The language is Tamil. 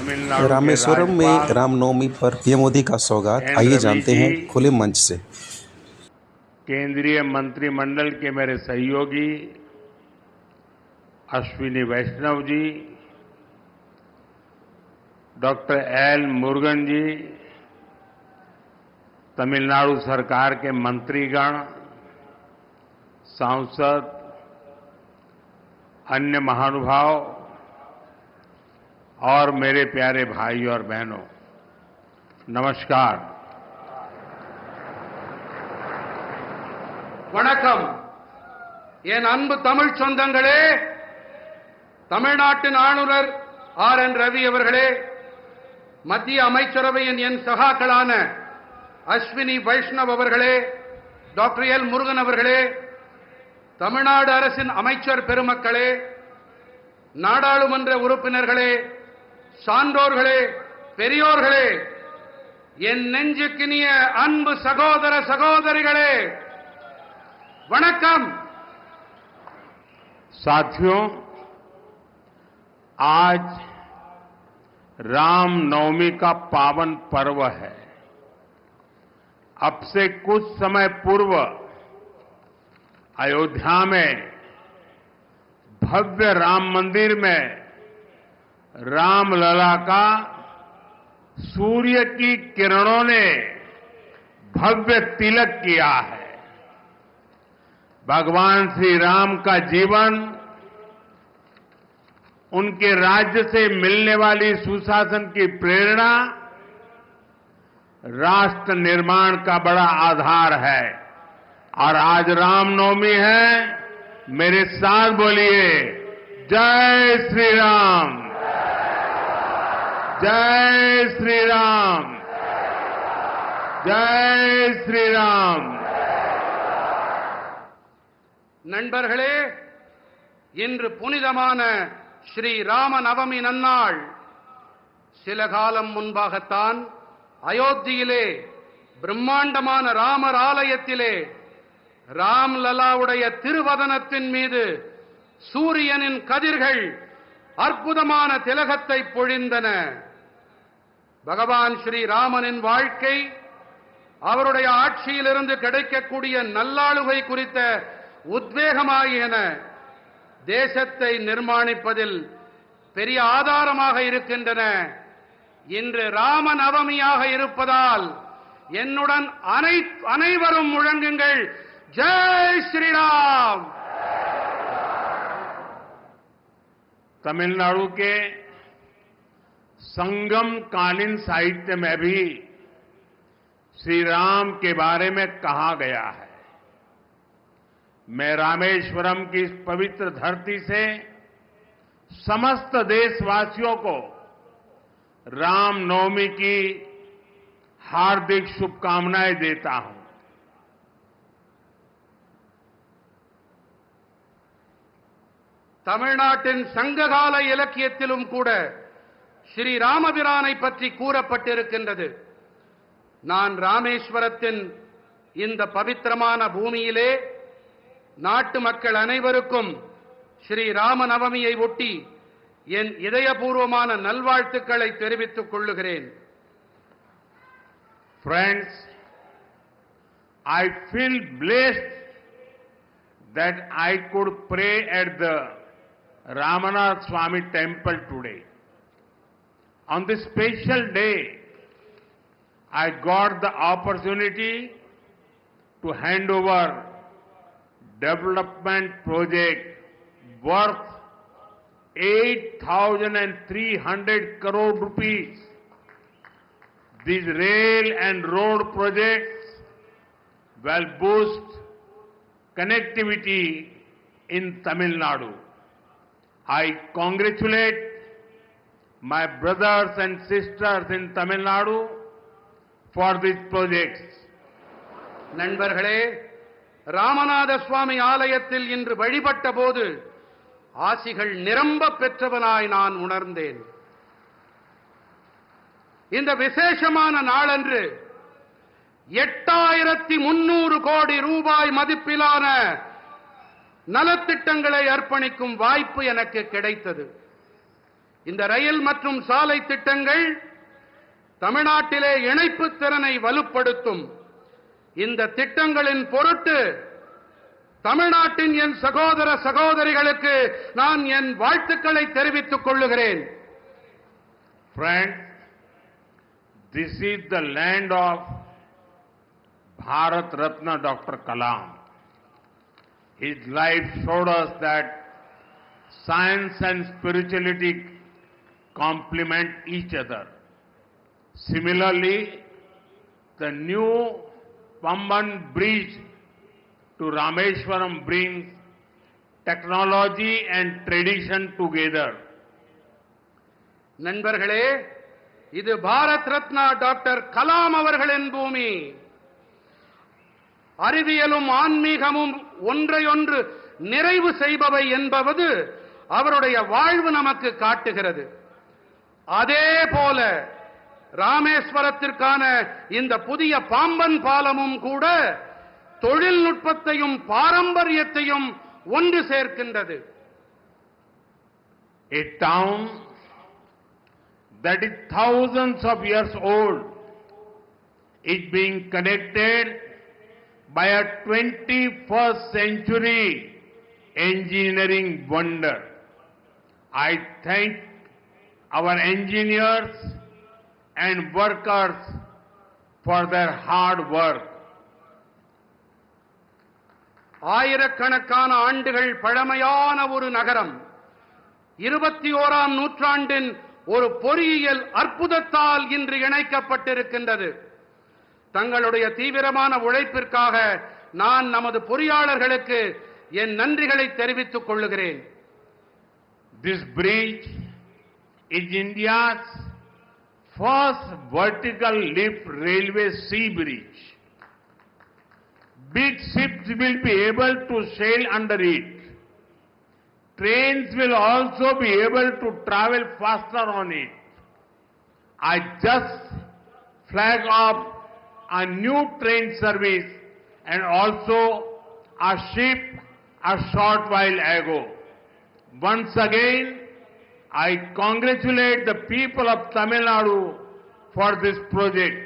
रामेश्वरम में रामनवमी पर पीएम मोदी का स्वागत, आइए जानते हैं खुले मंच से। केंद्रीय मंत्रिमंडल के मेरे सहयोगी अश्विनी वैष्णव जी, डॉक्टर एल मुरुगन जी, तमिलनाडु सरकार के मंत्रीगण, सांसद, अन्य महानुभाव और मेरे प्यारे भाई और बहनों, नमस्कार। வணக்கம். என் அன்பு தமிழ் சொந்தங்களே, தமிழ்நாட்டின் ஆளுநர் ஆர்.என். ரவி அவர்களே, மத்திய அமைச்சரவையின் என் சகாக்களான அஸ்வினி வைஷ்ணவ் அவர்களே, டாக்டர் எல் முருகன் அவர்களே, தமிழ்நாடு அரசின் அமைச்சர் பெருமக்களே, நாடாளுமன்ற உறுப்பினர்களே, சான்றோர்களே, பெரியோர்களே, என் நெஞ்சுக்கினிய அன்பு சகோதர சகோதரிகளே, वणक्कम। साथियों, आज रामनवमी का पावन पर्व है। अब से कुछ समय पूर्व अयोध्या में भव्य राम मंदिर में रामलला का सूर्य की किरणों ने भव्य तिलक किया है। भगवान श्री राम का जीवन, उनके राज्य से मिलने वाली सुशासन की प्रेरणा राष्ट्र निर्माण का बड़ा आधार है। और आज रामनवमी है, मेरे साथ बोलिए, जय श्री राम, जय श्री राम, जय श्री राम। நண்பர்களே, இன்று புனிதமான ஸ்ரீ ராம நவமி நன்னாள். சில காலம் முன்பாகத்தான் அயோத்தியிலே பிரம்மாண்டமான ராமர் ஆலயத்திலே ராம்லலாவுடைய திருவதனத்தின் மீது சூரியனின் கதிர்கள் அற்புதமான திலகத்தை பொழிந்தன. பகவான் ஸ்ரீ ராமனின் வாழ்க்கை, அவருடைய ஆட்சியிலிருந்து கிடைக்கக்கூடிய நல்லாளுகை குறித்த உத்வேகமாகியன தேசத்தை நிர்மாணிப்பதில் பெரிய ஆதாரமாக இருக்கின்றன. இன்று ராம நவமியாக இருப்பதால் என்னுடன் அனைவரும் முழங்குங்கள், ஜெய் ஸ்ரீராம்। तमिलनाडु के संगम कालीन साहित्य में भी श्री राम के बारे में कहा गया है। मैं रामेश्वरम की इस पवित्र धरती से समस्त देशवासियों को रामनवमी की हार्दिक शुभकामनाएं देता हूं। தமிழ்நாட்டின் சங்ககால இலக்கியத்திலும் கூட ஸ்ரீ ராமபிரானை பற்றி கூறப்பட்டிருக்கின்றது. நான் ராமேஸ்வரத்தின் இந்த பவித்திரமான பூமியிலே நாட்டு மக்கள் அனைவருக்கும் ஸ்ரீ ராம நவமியை ஒட்டி என் இதயபூர்வமான நல்வாழ்த்துக்களை தெரிவித்துக் கொள்ளுகிறேன். Friends, I feel blessed that I could pray at the Ramanath Swami temple today. On this special day, I got the opportunity to hand over development project worth 8,300 crore rupees. These rail and road projects will boost connectivity in Tamil Nadu. I congratulate my brothers and sisters in Tamil Nadu for these projects. நண்பர்களே, ராமநாத சுவாமி ஆலயத்தில் இன்று வழிபட்ட போது ஆசிகள் நிரம்ப பெற்றவனாய் நான் உணர்ந்தேன். இந்த விசேஷமான நாளன்று 8300 கோடி ரூபாய் மதிப்பிலான நலத்திட்டங்களை அர்ப்பணிக்கும் வாய்ப்பு எனக்கு கிடைத்தது. இந்த ரயில் மற்றும் சாலை திட்டங்கள் தமிழ்நாட்டிலே இணைப்பு திறனை வலுப்படுத்தும். இந்த திட்டங்களின் பொருட்டு தமிழ்நாட்டின் என் சகோதர சகோதரிகளுக்கு நான் என் வாழ்த்துக்களை தெரிவித்துக் கொள்ளுகிறேன். Friends, this is the land of Bharat Ratna Dr. Kalam. His life showed us that science and spirituality complement each other. Similarly, the new Pamban bridge to Rameshwaram brings technology and tradition together. நண்பர்களே, இது பாரத் ரத்னா டாக்டர் கலாம் அவர்களின் பூமி. அறிவியலும் ஆன்மீகமும் ஒன்றையொன்று நிறைவு செய்பவை என்பது அவருடைய வாழ்வு நமக்கு காட்டுகிறது. அதே போல ராமேஸ்வரத்திற்கான இந்த புதிய பாம்பன் பாலமும் கூட தொழில்நுட்பத்தையும் பாரம்பரியத்தையும் ஒன்று சேர்க்கின்றது. A town that is thousands of years old is being connected by a 21st century engineering wonder. I thank our engineers and workers for their hard work. ஆயிரக்கணக்கான ஆண்டுகள் பழமையான ஒரு நகரம் 21ஆம் நூற்றாண்டின் ஒரு பொறியியல் அற்புதத்தால் இன்று இணைக்கப்பட்டிருக்கின்றது. தங்களுடைய தீவிரமான உழைப்பிற்காக நான் நமது பொறியாளர்களுக்கு என் நன்றிகளை தெரிவித்துக் கொள்ளுகிறேன். This bridge is India's first vertical lift railway sea bridge. Big ships will be able to sail under it. Trains will also be able to travel faster on it. I just flagged off a new train service and also a ship a short while ago. Once again, I congratulate the people of Tamil Nadu for this project.